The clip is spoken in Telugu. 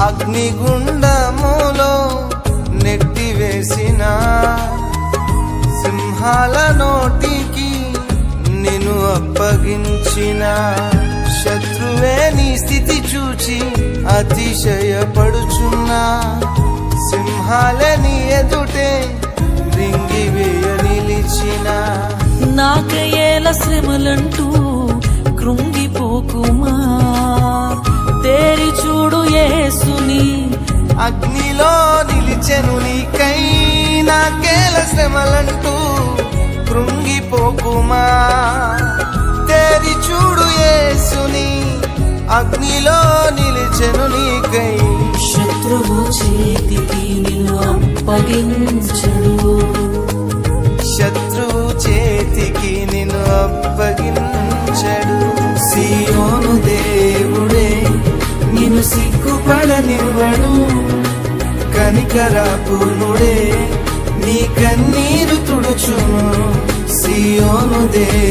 అగ్నిగుండములో నెట్టివేసిన సింహాల నోటికి నిన్ను అప్పగించిన శత్రువే నీ స్థితి చూచి అతిశయపడుచున్నా సింహాలే నీ ఎదుటే రింగివేయ నిలిచిన నాకయేల శ్రమలంటూ కృంగిపోకుమా తేరి చూడు యేసుని అగ్నిలో నిలిచెను నీకై నాకేల శ్రమలంటూ కృంగిపోకుమా తేరి చూడు యేసుని అగ్నిలో నిలిచెను నీకై శత్రువు చేతికి నిన్ను అప్పగించడు శత్రువు చేతికి నిన్ను అప్పగించడు సీయోను దేవుడే నిన్ను సిగ్గుపడనివ్వడు కనికరాపూర్ణుడే నీ కన్నీరు తుడుచును సీయోను దేవుడే